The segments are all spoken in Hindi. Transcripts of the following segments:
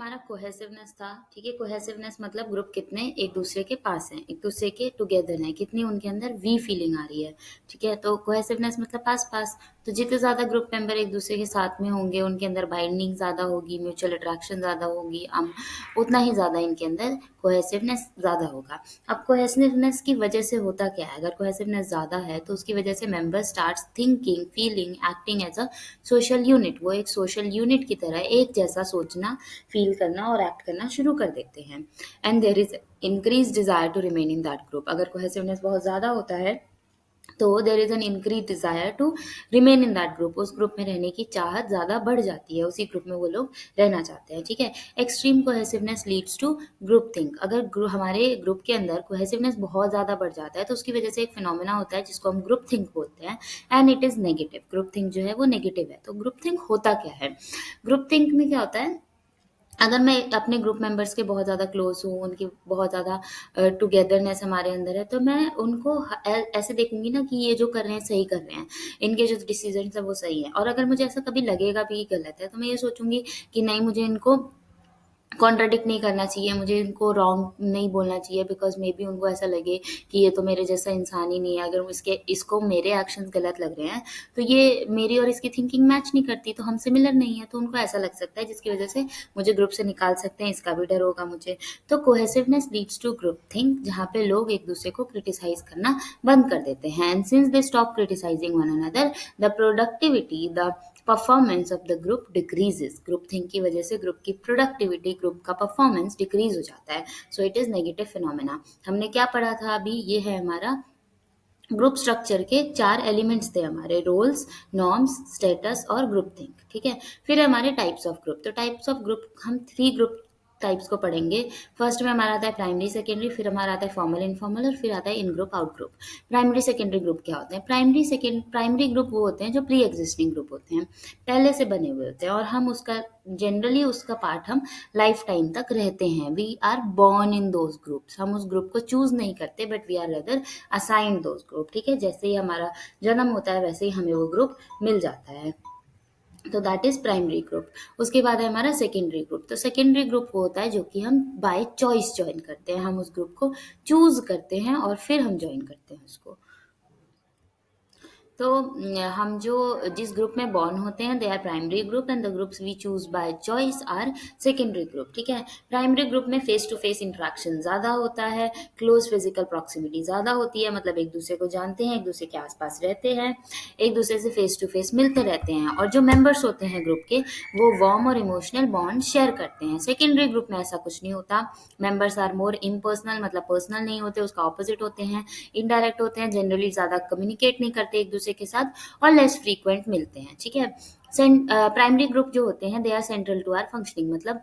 हमारा कोहेसिवनेस था, ठीक है। कोहेसिवनेस मतलब ग्रुप कितने एक दूसरे के पास हैं, एक दूसरे के टुगेदर हैं, कितनी उनके अंदर वी फीलिंग आ रही है, ठीक है। तो कोहेसिवनेस मतलब पास पास। तो जितने ज़्यादा ग्रुप मेंबर एक दूसरे के साथ में होंगे, उनके अंदर बाइंडिंग ज़्यादा होगी, म्यूचुअल अट्रैक्शन ज़्यादा होगी, उतना ही ज़्यादा इनके अंदर कोहेसिवनेस ज़्यादा होगा। अब कोहेसिवनेस की वजह से होता क्या है, अगर कोहेसिवनेस ज़्यादा है तो उसकी वजह से member starts thinking, feeling, acting as a social unit. वो एक सोशल यूनिट की तरह एक जैसा सोचना, फील करना और एक्ट करना शुरू कर देते हैं। And there is increase desire to remain in that group. अगर कोहेसिवनेस बहुत ज़्यादा होता है तो there is an increase desire to remain in that group. उस ग्रुप में रहने की चाहत ज़्यादा बढ़ जाती है, उसी ग्रुप में वो लोग रहना चाहते हैं, ठीक है। Extreme cohesiveness leads to group think. अगर हमारे ग्रुप के अंदर कोहेसिवनेस बहुत ज़्यादा बढ़ जाता है तो उसकी वजह से एक फिनोमेना होता है जिसको हम ग्रुप थिंक बोलते हैं, and it is negative. Group think जो है वो नेगेटिव है। तो ग्रुप थिंक होता क्या है, ग्रुप थिंक में क्या होता है, अगर मैं अपने ग्रुप मेंबर्स के बहुत ज़्यादा क्लोज हूँ, उनकी बहुत ज़्यादा टुगेदरनेस हमारे अंदर है, तो मैं उनको ऐसे देखूंगी ना कि ये जो कर रहे हैं सही कर रहे हैं, इनके जो डिसीजन है वो सही है। और अगर मुझे ऐसा कभी लगेगा भी कि गलत है तो मैं ये सोचूंगी कि नहीं, मुझे इनको कॉन्ट्राडिक्ट नहीं करना चाहिए, मुझे इनको रॉन्ग नहीं बोलना चाहिए, बिकॉज मे बी उनको ऐसा लगे कि ये तो मेरे जैसा इंसान ही नहीं है। अगर इसको मेरे एक्शंस गलत लग रहे हैं तो ये मेरी और इसकी थिंकिंग मैच नहीं करती, तो हम सिमिलर नहीं है, तो उनको ऐसा लग सकता है जिसकी वजह से मुझे ग्रुप से निकाल सकते हैं, इसका भी डर होगा मुझे। तो cohesiveness leads to group think, जहाँ पे लोग एक दूसरे को क्रिटिसाइज करना बंद कर देते हैं। And since they stop criticising one another, the productivity, the performance of the group decreases. Group think की वजह से ग्रुप की प्रोडक्टिविटी, ग्रुप का परफॉर्मेंस डिक्रीज हो जाता है। So it is negative phenomena. हमने क्या पढ़ा था अभी, ये है हमारा ग्रुप स्ट्रक्चर के 4 एलिमेंट्स थे हमारे, रोल्स, नॉर्म्स, स्टेटस और ग्रुप थिंक, ठीक है। फिर हमारे टाइप्स ऑफ ग्रुप। तो टाइप्स ऑफ ग्रुप, हम 3 ग्रुप टाइप्स को पढ़ेंगे। फर्स्ट में हमारा आता है प्राइमरी सेकेंडरी, फिर हमारा आता है फॉर्मल इनफॉर्मल, और फिर आता है in group out group. Primary secondary group क्या होते हैं, प्राइमरी ग्रुप वो होते हैं जो प्री एग्जिस्टिंग ग्रुप होते हैं, पहले से बने हुए होते हैं, और हम उसका जनरली उसका पार्ट हम लाइफ टाइम तक रहते हैं। We are born in those groups. हम उस ग्रुप को चूज नहीं करते, but we are rather assign those group, ठीक है। जैसे ही हमारा जन्म होता है वैसे ही हमें वो ग्रुप मिल जाता है। तो दैट इज प्राइमरी ग्रुप। उसके बाद है हमारा सेकेंडरी ग्रुप। तो सेकेंडरी ग्रुप वो होता है जो कि हम बाय चॉइस ज्वाइन करते हैं, हम उस ग्रुप को चूज करते हैं और फिर हम ज्वाइन करते हैं उसको। तो हम जो जिस ग्रुप में बॉर्न होते हैं they are primary group, and the groups we choose by choice are secondary group, ठीक है। प्राइमरी ग्रुप में फेस टू फेस इंटरेक्शन ज़्यादा होता है, क्लोज फिजिकल प्रॉक्सिमिटी ज़्यादा होती है, मतलब एक दूसरे को जानते हैं, एक दूसरे के आसपास रहते हैं, एक दूसरे से फेस टू फेस मिलते रहते हैं, और जो मेंबर्स होते हैं ग्रुप के वो वार्म और इमोशनल बॉन्ड शेयर करते हैं। सेकेंडरी ग्रुप में ऐसा कुछ नहीं होता। मेंबर्स आर मोर इम्पर्सनल, मतलब पर्सनल नहीं होते, उसका ऑपोजिट होते हैं, इनडायरेक्ट होते हैं, जनरली ज़्यादा कम्युनिकेट नहीं करते एक दूसरे के साथ, और लेस फ्रीक्वेंट मिलते हैं, ठीक है। प्राइमरी ग्रुप जो होते हैं they are central to our functioning, मतलब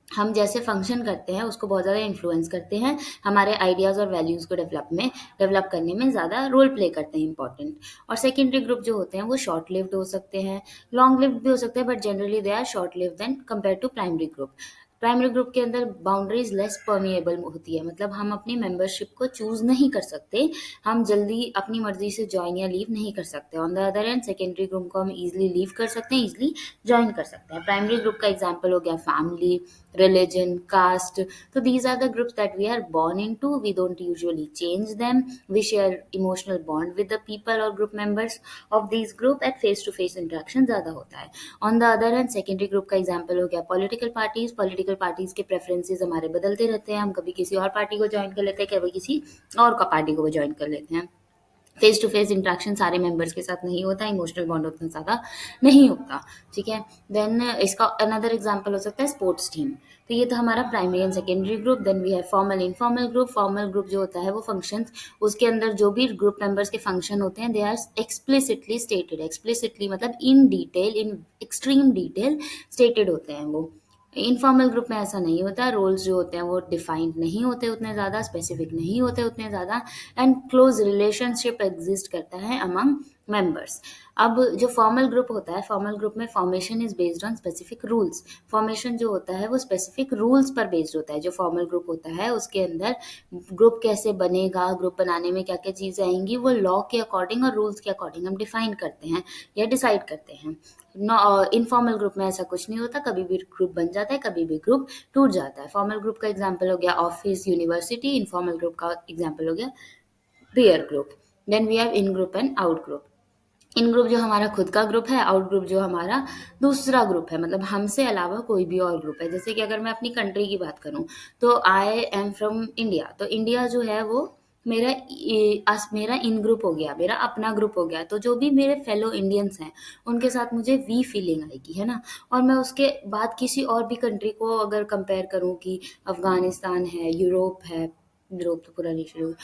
हम जैसे फंक्शन करते हैं उसको बहुत ज़्यादा इन्फ्लुएंस करते हैं, हमारे आइडियाज़ और वैल्यूज़ को डेवलप करने में ज़्यादा रोल प्ले करते हैं, इंपॉर्टेंट। और सेकेंडरी ग्रुप जो होते हैं वो शॉर्ट लिव्ड हो सकते हैं, लॉन्ग लिव्ड भी हो सकते हैं, but generally they are short lived than compare to primary group. Primary group के अंदर बाउंड्रीज लेस परमिएबल होती है, मतलब हम अपनी मेंबरशिप को चूज नहीं कर सकते, हम जल्दी अपनी मर्जी से ज्वाइन या लीव नहीं कर सकते। On the other and secondary group को हम इजिली लीव कर सकते हैं, इजिली ज्वाइन कर सकते हैं। प्राइमरी ग्रुप का एग्जाम्पल हो गया family, religion, caste. So these are the groups that we are born into. We don't usually change them. We share emotional bond with the people or group members of these group, at face to face interaction ज़्यादा होता है। On the other hand, secondary group का example हो गया political parties. Political parties के preferences हमारे बदलते रहते हैं, हम कभी किसी और पार्टी को ज्वाइन कर लेते हैं, कभी किसी और का पार्टी को ज्वाइन कर लेते हैं। फेस टू फेस इंट्रैक्शन सारे मेंबर्स के साथ नहीं होता, इमोशनल बॉन्ड उतना ज़्यादा नहीं होता, ठीक है। देन इसका अनदर एग्जांपल हो सकता है स्पोर्ट्स टीम। तो ये तो हमारा primary and secondary group. Then we है formal informal group. Formal group जो होता है वो फंक्शंस, उसके अंदर जो भी ग्रुप मेंबर्स के फंक्शन होते हैं they are explicitly stated. Explicitly मतलब in detail, in extreme detail stated होते हैं वो। इनफॉर्मल ग्रुप में ऐसा नहीं होता, रोल्स जो होते हैं वो डिफाइंड नहीं होते उतने ज़्यादा, स्पेसिफिक नहीं होते उतने ज़्यादा, एंड क्लोज रिलेशनशिप एग्जिस्ट करता है अमंग मेंबर्स। अब जो फॉर्मल ग्रुप होता है, फॉर्मल ग्रुप में formation is based on specific rules. Formation जो होता है वो स्पेसिफिक रूल्स पर बेस्ड होता है। जो फॉर्मल ग्रुप होता है उसके अंदर ग्रुप कैसे बनेगा, ग्रुप बनाने में क्या क्या चीज़ें आएंगी, वो लॉ के अकॉर्डिंग और रूल्स के अकॉर्डिंग हम डिफाइन करते हैं या डिसाइड करते हैं। इनफॉर्मल ग्रुप में ऐसा कुछ नहीं होता, कभी भी ग्रुप बन जाता है, कभी भी ग्रुप टूट जाता है। फॉर्मल ग्रुप का एग्जाम्पल हो गया ऑफिस, यूनिवर्सिटी। इनफॉर्मल ग्रुप का एग्जाम्पल हो गया peer group. Then we have in group and out group. In group जो हमारा खुद का ग्रुप है, आउट ग्रुप जो हमारा दूसरा ग्रुप है, मतलब हमसे अलावा कोई भी और ग्रुप है। जैसे कि अगर मैं अपनी कंट्री की बात करूं तो आई एम फ्रॉम इंडिया, तो इंडिया जो है वो मेरा इन ग्रुप हो गया, मेरा अपना ग्रुप हो गया। तो जो भी मेरे फेलो इंडियंस हैं उनके साथ मुझे वी फीलिंग आएगी, है ना। और मैं उसके बाद किसी और भी कंट्री को अगर कंपेयर करूं कि अफगानिस्तान है, यूरोप है, यूरोप तो पूरा नहीं शुरू,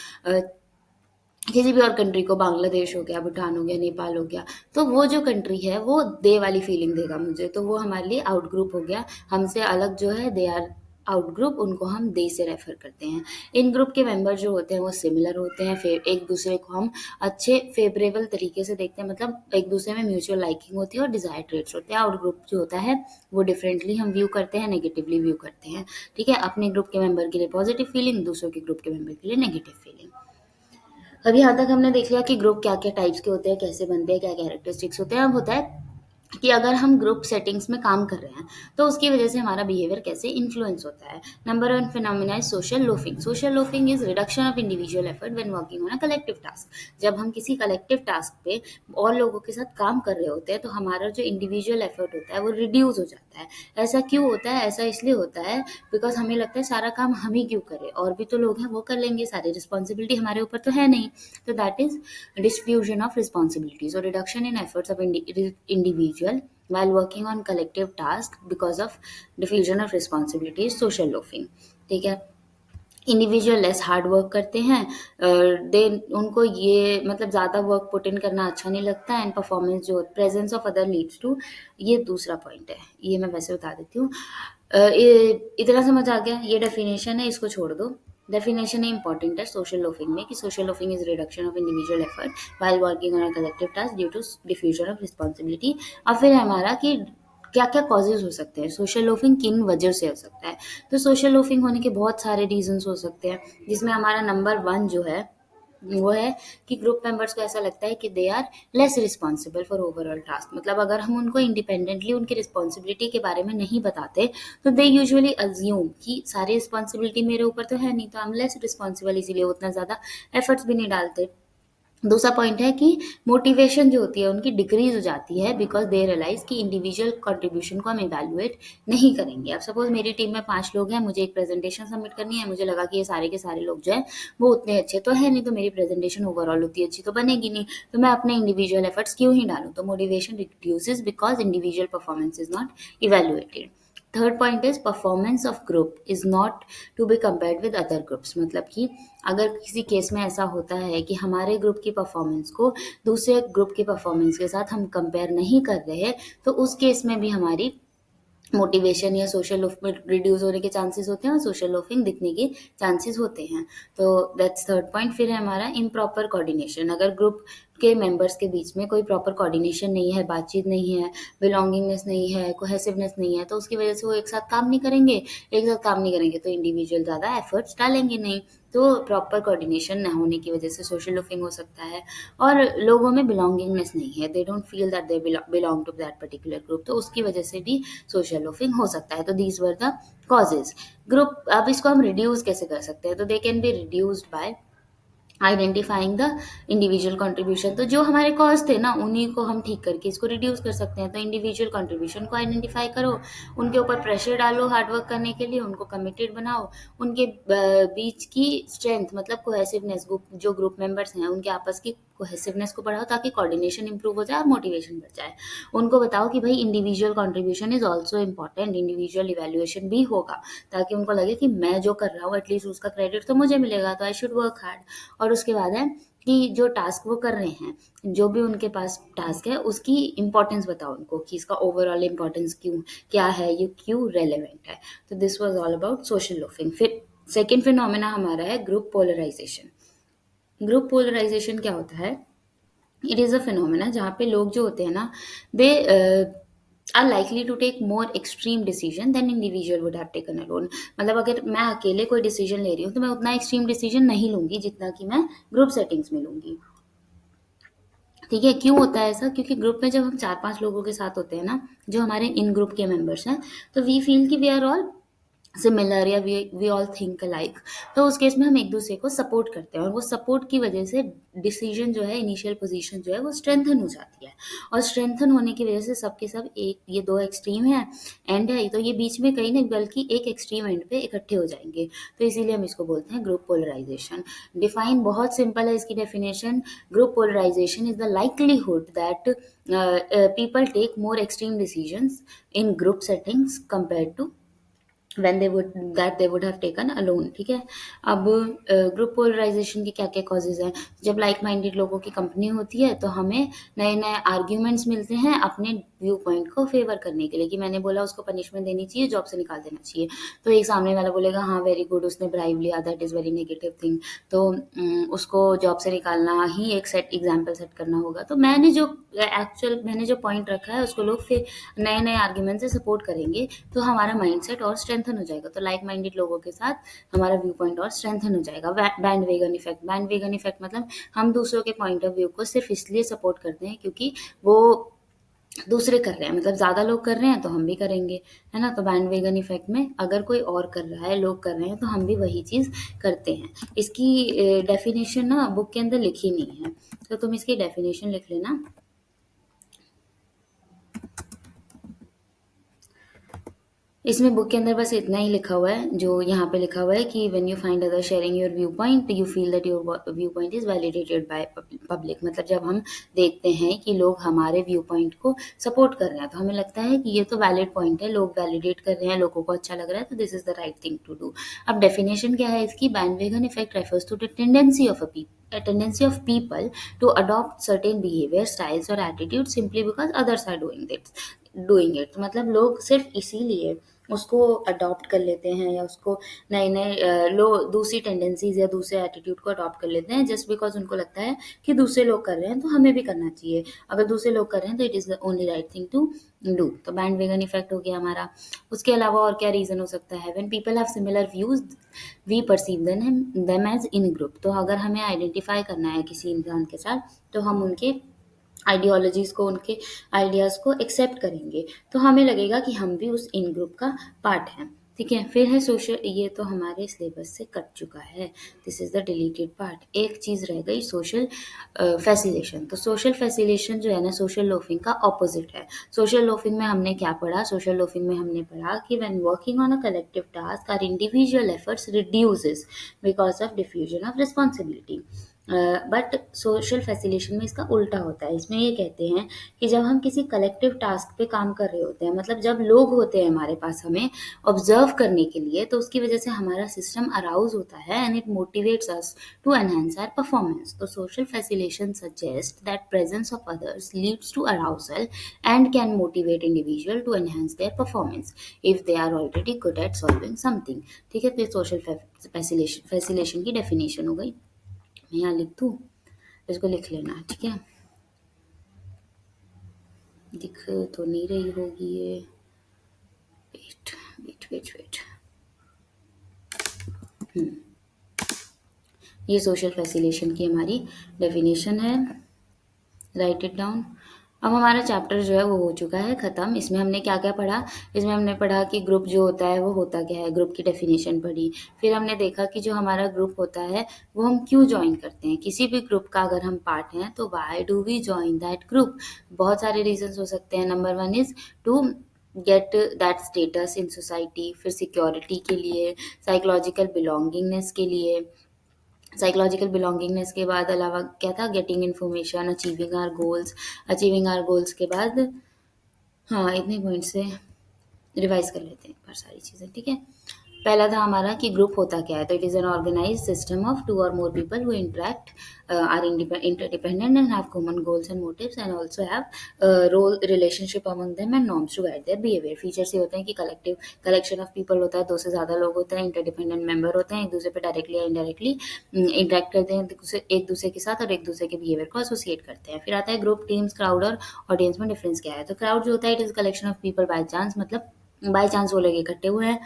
किसी भी और कंट्री को, बांग्लादेश हो गया, भूटान हो गया, नेपाल हो गया, तो वो जो कंट्री है वो दे वाली फीलिंग देगा मुझे, तो वो हमारे लिए आउट ग्रुप हो गया। हमसे अलग जो है दे आर आउट ग्रुप, उनको हम दे से रेफर करते हैं। इन ग्रुप के मेंबर जो होते हैं वो सिमिलर होते हैं, फिर एक दूसरे को हम अच्छे फेवरेबल तरीके से देखते हैं, मतलब एक दूसरे में म्यूचुअल लाइकिंग होती है और डिजायर ट्रेट्स होते हैं। आउट ग्रुप जो होता है वो डिफरेंटली हम व्यू करते हैं, नेगेटिवली व्यू करते हैं। ठीक है, अपने ग्रुप के मेंबर के लिए पॉजिटिव फीलिंग, दूसरों के ग्रुप के मेंबर के लिए नेगेटिव फीलिंग। अभी यहाँ तक हमने देख लिया कि ग्रुप क्या-क्या टाइप्स के होते हैं, कैसे बनते हैं, क्या कैरेक्टरिस्टिक्स होते हैं। अब होता है कि अगर हम ग्रुप सेटिंग्स में काम कर रहे हैं तो उसकी वजह से हमारा बिहेवियर कैसे इन्फ्लुएंस होता है। Number one phenomena is social loafing. Social loafing is reduction of individual effort when working on a collective task. जब हम किसी कलेक्टिव टास्क पे और लोगों के साथ काम कर रहे होते हैं तो हमारा जो इंडिविजुअल एफर्ट होता है वो रिड्यूस हो जाता है। ऐसा क्यों होता है? ऐसा इसलिए होता है बिकॉज हमें लगता है सारा काम हम ही क्यों करें, और भी तो लोग हैं वो कर लेंगे, सारी रिस्पॉन्सिबिलिटी हमारे ऊपर तो है नहीं। तो that is diffusion of responsibilities और reduction in efforts of individual while working on collective tasks because of diffusion of responsibilities, social loafing। ठीक है, इंडिविजुअल लेस हार्ड वर्क करते हैं, दे उनको ये मतलब ज़्यादा वर्क पुट इन करना अच्छा नहीं लगता, एंड परफॉर्मेंस जो presence of other leads to, ये दूसरा पॉइंट है, ये मैं वैसे बता देती हूँ। इतना समझ आ गया, ये डेफिनेशन है, इसको छोड़ दो। डेफिनेशन है इंपॉर्टेंट है सोशल लोफिंग में कि social loafing is reduction of individual effort while working on a collective task due to diffusion of responsibility. और फिर हमारा कि क्या क्या कॉजेज हो सकते हैं, सोशल लोफिंग किन वजह से हो सकता है। तो सोशल लोफिंग होने के बहुत सारे रीजंस हो सकते हैं, जिसमें हमारा नंबर वन जो है वो है कि ग्रुप मेंबर्स को ऐसा लगता है कि they are less responsible for overall task. मतलब अगर हम उनको इंडिपेंडेंटली उनकी रिस्पॉन्सिबिलिटी के बारे में नहीं बताते तो दे यूजुअली अज्यूम कि सारी रिस्पॉन्सिबिलिटी मेरे ऊपर तो है नहीं, तो आई एम लेस रिस्पॉन्सिबल, इसीलिए उतना ज़्यादा एफर्ट्स भी नहीं डालते। दूसरा पॉइंट है कि मोटिवेशन जो होती है उनकी डिक्रीज हो जाती है बिकॉज दे रियलाइज कि इंडिविजुअल कंट्रीब्यूशन को हम इवैल्यूएट नहीं करेंगे। अब सपोज मेरी टीम में 5 लोग हैं, मुझे एक प्रेजेंटेशन सबमिट करनी है, मुझे लगा कि ये सारे के सारे लोग जो है वो उतने अच्छे तो है नहीं, तो मेरी प्रेजेंटेशन ओवरऑल उतनी अच्छी तो बनेगी नहीं, तो मैं अपने इंडिविजुअल एफर्ट्स क्यों ही डालूँ। तो motivation reduces because individual performance is not evaluated. Third point is performance of group is not to be compared with other groups. मतलब कि अगर किसी केस में ऐसा होता है कि हमारे ग्रुप की परफॉर्मेंस को दूसरे ग्रुप की परफॉर्मेंस के साथ हम कंपेयर नहीं कर रहे, तो उस केस में भी हमारी मोटिवेशन या सोशल लोफिंग रिड्यूस होने के चांसेस होते हैं और सोशल लोफिंग दिखने के चांसेस होते हैं। तो दैट्स थर्ड पॉइंट। फिर है हमारा इम्प्रॉपर कोऑर्डिनेशन। अगर ग्रुप के मेंबर्स के बीच में कोई प्रॉपर कोऑर्डिनेशन नहीं है, बातचीत नहीं है, बिलोंगिंगनेस नहीं है, कोहेसिवनेस नहीं है, तो उसकी वजह से वो एक साथ काम नहीं करेंगे। एक साथ काम नहीं करेंगे तो इंडिविजुअल ज़्यादा एफर्ट्स डालेंगे नहीं, तो प्रॉपर कोऑर्डिनेशन न होने की वजह से सोशल लोफिंग हो सकता है। और लोगों में बिलोंगिंगनेस नहीं है, they don't feel that they belong to that particular group, तो उसकी वजह से भी सोशल लोफिंग हो सकता है। तो these were the causes. Group, अब इसको हम रिड्यूस कैसे कर सकते हैं, तो they can be reduced by identifying the individual contribution. तो जो हमारे कॉज थे ना उन्हीं को हम ठीक करके इसको रिड्यूस कर सकते हैं। तो इंडिविजुअल कंट्रीब्यूशन को आइडेंटिफाई करो, उनके ऊपर प्रेशर डालो हार्डवर्क करने के लिए, उनको कमिटेड बनाओ, उनके बीच की स्ट्रेंथ मतलब कोहेसिवनेस, जो ग्रुप मेंबर्स हैं उनके आपस की कोहेसिवनेस को बढ़ाओ ताकि कोऑर्डिनेशन इंप्रूव हो जाए और मोटिवेशन बढ़ जाए। उनको बताओ कि भाई individual contribution is also important, individual evaluation भी होगा, ताकि उनको लगे कि मैं जो कर रहा हूँ एटलीस्ट उसका क्रेडिट तो मुझे मिलेगा, तो आई शुड वर्क हार्ड। और उसके बाद है कि जो टास्क वो कर रहे हैं, जो भी उनके पास टास्क है उसकी इम्पोर्टेंस बताओ उनको कि इसका ओवरऑल इम्पोर्टेंस क्यों क्या है, ये क्यों रेलेवेंट है। तो this was all about social loafing. फिर सेकेंड फिनोमेना हमारा है ग्रुप पोलराइजेशन। ग्रुप पोलराइजेशन क्या होता है इट इज़ अ फिनोमेना जहाँ पे लोग जो होते हैं ना, they are likely to take more extreme decision than individual would have taken alone. मतलब अगर मैं अकेले कोई डिसीजन ले रही हूँ तो मैं उतना एक्सट्रीम डिसीजन नहीं लूंगी जितना कि मैं ग्रुप सेटिंग्स में लूंगी। ठीक है, क्यों होता है ऐसा? क्योंकि ग्रुप में जब हम 4-5 लोगों के साथ होते हैं ना, जो हमारे इन ग्रुप के मेंबर्स हैं, तो वी फील कि वी आर ऑल सिमिलर, या वी ऑल थिंक अलाइक। तो उस केस में हम एक दूसरे को सपोर्ट करते हैं, और वो सपोर्ट की वजह से डिसीजन जो है, इनिशियल पोजीशन जो है वो स्ट्रेंथन हो जाती है। और स्ट्रेंथन होने की वजह से सबके सब एक, ये दो एक्सट्रीम है एंड है, तो ये बीच में कहीं नहीं बल्कि एक एक्सट्रीम एंड पे इकट्ठे हो जाएंगे। तो इसीलिए हम इसको बोलते हैं ग्रुप पोलराइजेशन। डिफाइन बहुत सिंपल है इसकी definition. Group polarisation is the likelihood that people take more extreme decisions in group settings compared to when they would have taken alone। ठीक है। अब ग्रुप पोलराइजेशन के क्या क्या कॉजेज हैं? जब लाइक माइंडेड लोगों की कंपनी होती है तो हमें नए नए आर्ग्यूमेंट्स मिलते हैं अपने व्यू पॉइंट को फेवर करने के लिए, कि मैंने बोला उसको पनिशमेंट देनी चाहिए, जॉब से निकाल देना चाहिए। तो एक सामने वाला बोलेगा हाँ वेरी गुड, उसने ब्राइब लिया, that is very negative thing, तो उसको जॉब से निकालना ही एक सेट एग्जाम्पल सेट करना होगा। तो मैंने जो पॉइंट रखा है उसको लोग फिर नए नए आर्ग्यूमेंट से सपोर्ट करेंगे, तो हमारा माइंडसेट और स्ट्रेंथन हो जाएगा। तो लाइक माइंडेड लोगों के साथ हमारा व्यू पॉइंट और स्ट्रेंथन हो जाएगा। बैंड वेगन इफेक्ट मतलब हम दूसरों के पॉइंट ऑफ व्यू को सिर्फ इसलिए सपोर्ट करते हैं क्योंकि वो दूसरे कर रहे हैं, मतलब ज्यादा लोग कर रहे हैं तो हम भी करेंगे, है ना। तो बैंड वेगन इफेक्ट में अगर कोई और कर रहा है, लोग कर रहे हैं, तो हम भी वही चीज करते हैं। इसकी डेफिनेशन ना बुक के अंदर लिखी नहीं है, तो तुम इसकी डेफिनेशन लिख लेना। इसमें बुक के अंदर बस इतना ही लिखा हुआ है जो यहाँ पे लिखा हुआ है कि when you find other sharing your view point you feel that your view point is validated by public. मतलब जब हम देखते हैं कि लोग हमारे व्यू पॉइंट को सपोर्ट कर रहे हैं तो हमें लगता है कि ये तो वैलिड पॉइंट है, लोग वैलिडेट कर रहे हैं, लोगों को अच्छा लग रहा है, तो this is the right thing to do. अब डेफिनेशन क्या है इसकी? Bandwagon effect refers to the tendency of a tendency of people to adopt certain behavior styles or attitudes simply because others are doing it। मतलब लोग सिर्फ इसीलिए उसको अडॉप्ट कर लेते हैं, या उसको नए नए लो दूसरी टेंडेंसीज या दूसरे एटीट्यूड को अडॉप्ट कर लेते हैं जस्ट बिकॉज उनको लगता है कि दूसरे लोग कर रहे हैं तो हमें भी करना चाहिए। अगर दूसरे लोग कर रहे हैं तो it is the only right thing to do. तो बैंड वेगन इफेक्ट हो गया हमारा। उसके अलावा और क्या रीजन हो सकता है? When people have similar views we perceive them as in group. तो अगर हमें आइडेंटिफाई करना है किसी इंसान के साथ तो हम उनके आइडियोलॉजीज को, उनके आइडियाज को एक्सेप्ट करेंगे, तो हमें लगेगा कि हम भी उस इन ग्रुप का पार्ट हैं। ठीक है। फिर है सोशल, ये तो हमारे सिलेबस से कट चुका है, this is the deleted part. एक चीज रह गई, सोशल फैसिलेशन। तो सोशल फैसिलेशन जो है ना, सोशल लोफिंग का ऑपोजिट है। सोशल लोफिंग में हमने क्या पढ़ा? सोशल लोफिंग में हमने पढ़ा कि when working on a collective task our individual efforts reduces because of diffusion of responsibility. But social facilitation में इसका उल्टा होता है। इसमें ये कहते हैं कि जब हम किसी कलेक्टिव टास्क पे काम कर रहे होते हैं, मतलब जब लोग होते हैं हमारे पास हमें ऑब्जर्व करने के लिए, तो उसकी वजह से हमारा सिस्टम अराउज होता है and it motivates us to enhance our performance. तो social facilitation suggest that presence of others leads to arousal and can motivate individual to enhance their performance if they are already good at solving something. ठीक है। तो सोशल फैसिलेशन की डेफिनेशन हो गई। मैं यहाँ लिख दूँ, इसको लिख लेना। ठीक है। दिख तो नहीं रही होगी ये, वेट वेट वेट वेट। ये सोशल फैसिलेशन की हमारी डेफिनेशन है, राइट इट डाउन। अब हमारा चैप्टर जो है वो हो चुका है ख़त्म। इसमें हमने क्या क्या पढ़ा? इसमें हमने पढ़ा कि ग्रुप जो होता है वो होता क्या है, ग्रुप की डेफिनेशन पढ़ी। फिर हमने देखा कि जो हमारा ग्रुप होता है वो हम क्यों ज्वाइन करते हैं। किसी भी ग्रुप का अगर हम पार्ट हैं तो why do we join that group? बहुत सारे रीजंस हो सकते हैं। Number 1 is to get that status in society, फिर सिक्योरिटी के लिए, साइकोलॉजिकल बिलोंगिंगनेस के लिए। साइकोलॉजिकल बिलोंगिंगनेस के बाद अलावा क्या था? Getting information, achieving our goals. Achieving our goals के बाद, हाँ इतने पॉइंट से रिवाइज कर लेते हैं एक बार सारी चीज़ें। ठीक है। पहला था हमारा कि ग्रुप होता क्या है, तो it is an organised system of two or more people who interact, are interdependent and have common goals and motives and also have role relationship among them and norms to guide their behavior. Features ये होते हैं कि कलेक्टिव कलेक्शन ऑफ पीपल होता है, दो से ज़्यादा लोग होते हैं, इंटरडिपेंडेंट मेंबर होते हैं, एक दूसरे पे डायरेक्टली या इनडायरेक्टली इंटरेक्ट करते हैं एक दूसरे के साथ और एक दूसरे के बिहेवियर को एसोसिएट करते हैं। फिर आता है ग्रुप, टीम्स, क्राउड और ऑडियंस में डिफरेंस क्या है। तो क्राउड जो होता है it is collection of people by chance, मतलब बाय चांस वो लोग इकट्ठे हुए हैं,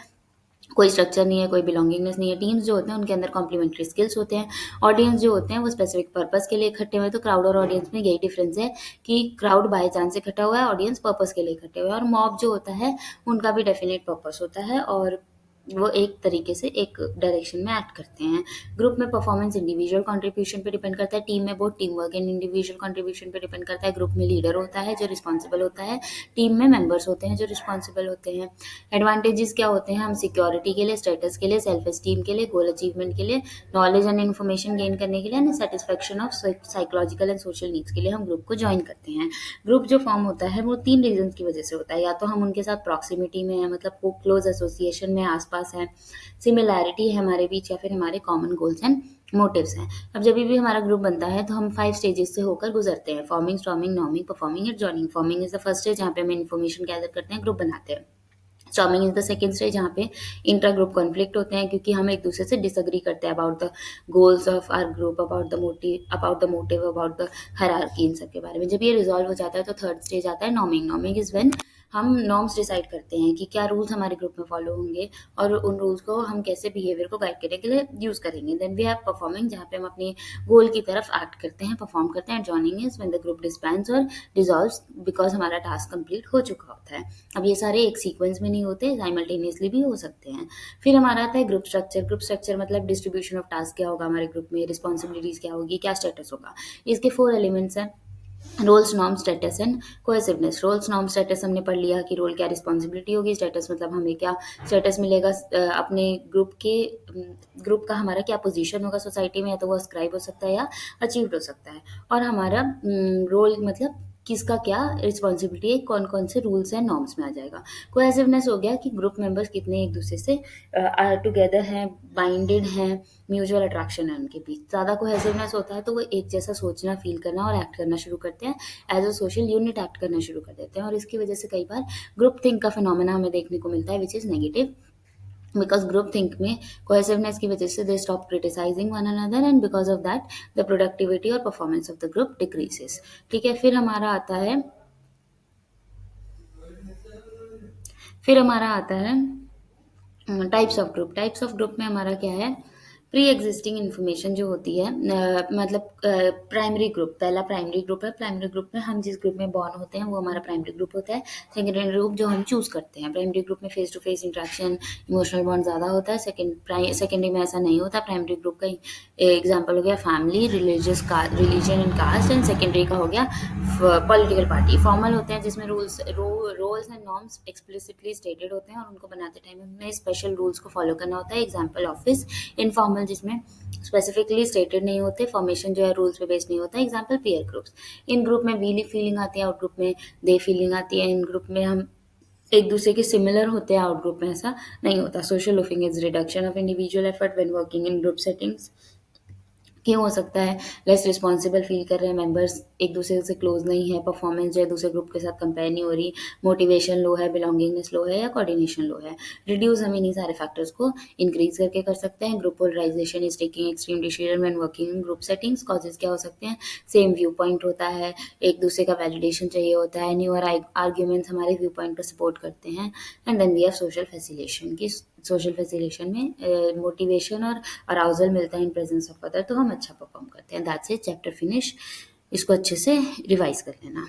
कोई स्ट्रक्चर नहीं है, कोई बिलोंगिंगनेस नहीं है। टीम्स जो होते हैं उनके अंदर कॉम्प्लीमेंट्री स्किल्स होते हैं। ऑडियंस जो होते हैं वो स्पेसिफिक पर्पस के लिए इकट्ठे हुए हैं। तो क्राउड और ऑडियंस में यही डिफरेंस है कि क्राउड बाय चांस इकट्ठा हुआ है, ऑडियंस पर्पस के लिए इकट्ठे हुए हैं। और मॉब जो होता है उनका भी डेफिनेट पर्पस होता है और वो एक तरीके से एक डायरेक्शन में एक्ट करते हैं। ग्रुप में परफॉर्मेंस इंडिविजुअल कंट्रीब्यूशन पे डिपेंड करता है, टीम में बहुत team work and individual contribution पे डिपेंड करता है। ग्रुप में लीडर होता है जो रिस्पॉन्सिबल होता है, टीम में मेंबर्स होते हैं जो रिस्पॉन्सिबल होते हैं। एडवांटेजेस क्या होते हैं, हम सिक्योरिटी के लिए, स्टेटस के लिए, सेल्फ एस्टीम के लिए, गोल अचीवमेंट के लिए, नॉलेज एंड इन्फॉर्मेशन गेन करने के लिए and satisfaction of psychological and social needs के लिए हम ग्रुप को ज्वाइन करते हैं। ग्रुप जो फॉर्म होता है वो 3 रीजन की वजह से होता है, या तो हम उनके साथ प्रॉक्सिमिटी में है, मतलब क्लोज एसोसिएशन में आसपास है, सिमिलैरिटी है हमारे बीच, या फिर हमारे कॉमन गोल्स एंड मोटिव्स हैं। अब जब भी हमारा ग्रुप बनता है तो हम 5 स्टेजेस से होकर गुजरते हैं, forming, storming, norming, performing and joining. Forming is the first stage जहाँ पे हम इन्फॉर्मेशन गैदर करते हैं, ग्रुप बनाते हैं। Storming is the second stage जहाँ पे इंट्रा ग्रुप कॉन्फ्लिक्ट होते हैं क्योंकि हम एक दूसरे से डिसएग्री करते हैं about the goals of our group, about the motive, about the hierarchy, इन सब के बारे में। जब ये रिजॉल्व हो जाता है तो थर्ड स्टेज आता है नॉर्मिंग। नॉर्मिंग इज व्हेन हम नॉर्म्स डिसाइड करते हैं कि क्या रूल्स हमारे ग्रुप में फॉलो होंगे और उन रूल्स को हम कैसे बिहेवियर को गाइड करने के लिए यूज करेंगे। देन वी हैव परफॉर्मिंग जहाँ पे हम अपने गोल की तरफ एक्ट करते हैं, परफॉर्म करते हैं। Joining is when the group disbands और डिसॉल्व्स बिकॉज हमारा टास्क कंप्लीट हो चुका होता है। अब ये सारे एक सीक्वेंस में नहीं होते, साइमल्टेनियसली भी हो सकते हैं। फिर हमारा आता है ग्रुप स्ट्रक्चर। ग्रुप स्ट्रक्चर मतलब डिस्ट्रीब्यूशन ऑफ टास्क क्या होगा हमारे ग्रुप में, रिस्पॉन्सिबिलिटीज क्या होगी, क्या स्टेटस होगा। इसके 4 एलिमेंट्स हैं, roles, norm, status and cohesiveness. Roles, norm, status हमने पढ़ लिया कि रोल क्या रिस्पॉन्सिबिलिटी होगी, स्टेटस मतलब हमें क्या स्टेटस मिलेगा, अपने ग्रुप का हमारा क्या पोजीशन होगा सोसाइटी में, या तो वो अस्क्राइब हो सकता है या अचीव्ड हो सकता है। और हमारा रोल मतलब किसका क्या रिस्पॉन्सिबिलिटी है, कौन कौन से रूल्स एंड नॉर्म्स में आ जाएगा। कोहेसिवनेस हो गया कि ग्रुप मेंबर्स कितने एक दूसरे से टुगेदर हैं, बाइंडेड हैं, म्यूचुअल अट्रैक्शन है उनके बीच। ज़्यादा कोहेसिवनेस होता है तो वो एक जैसा सोचना, फील करना और एक्ट करना शुरू करते हैं, as a social unit act करना शुरू कर देते हैं। और इसकी वजह से कई बार ग्रुप थिंक का फिनोमेना हमें देखने को मिलता है which is negative, because group think में कोहेसिवनेस की वजह से they stop criticising one another and because of that the productivity और performance of the group decreases. ठीक है, फिर हमारा आता है types of group. Types of group में हमारा क्या है, प्री एग्जिस्टिंग इन्फॉर्मेशन जो होती है, मतलब प्राइमरी ग्रुप। पहला प्राइमरी ग्रुप है। प्राइमरी ग्रुप में हम जिस ग्रुप में बॉर्न होते हैं वो हमारा प्राइमरी ग्रुप होता है। सेकेंडरी ग्रुप जो हम चूज करते हैं। प्राइमरी ग्रुप में face to face interaction, emotional bond ज़्यादा होता है। सेकेंडरी में ऐसा नहीं होता। प्राइमरी ग्रुप का एग्जाम्पल हो गया family, religion and caste. And secondary का हो गया पॉलिटिकल पार्टी। फॉर्मल होते हैं जिसमें roles and norms explicitly stated होते हैं और उनको बनाते टाइम हमें स्पेशल रूल्स को फॉलो करना होता है। Example office. इनफॉर्मल जिसमें स्पेसिफिकली स्टेटेड नहीं होते, फॉर्मेशन जो है रूल्स पे बेस्ड नहीं होता। Example peer groups. In group में वी फीलिंग आती है, आउट ग्रुप में दे फीलिंग आती है। इन ग्रुप में हम एक दूसरे के सिमिलर होते हैं, आउट ग्रुप में ऐसा नहीं होता। Social loafing is reduction of individual effort when working in group settings. क्यों हो सकता है, लेस रिस्पॉन्सिबल फील कर रहे हैं मेंबर्स, एक दूसरे से क्लोज नहीं है, परफॉर्मेंस जो है दूसरे ग्रुप के साथ कंपेयर नहीं हो रही, मोटिवेशन लो है, बिलोंगिंगनेस लो है या कोऑर्डिनेशन लो है। रिड्यूस हम इन्हीं सारे फैक्टर्स को इंक्रीज करके कर सकते हैं। Group polarisation is taking extreme decision when working in group settings. Causes क्या हो सकते हैं, सेम व्यू पॉइंट होता है, एक दूसरे का वैलिडेशन चाहिए होता है, न्यूअर आर्ग्यूमेंट्स हमारे व्यू पॉइंट को सपोर्ट करते हैं। And then we have social facilitation की सोशल फैसिलेशन में मोटिवेशन और अराउजल मिलता है इन प्रेजेंस ऑफ अदर, तो हम अच्छा परफॉर्म करते हैं। That's it, chapter finish. इसको अच्छे से रिवाइज कर लेना।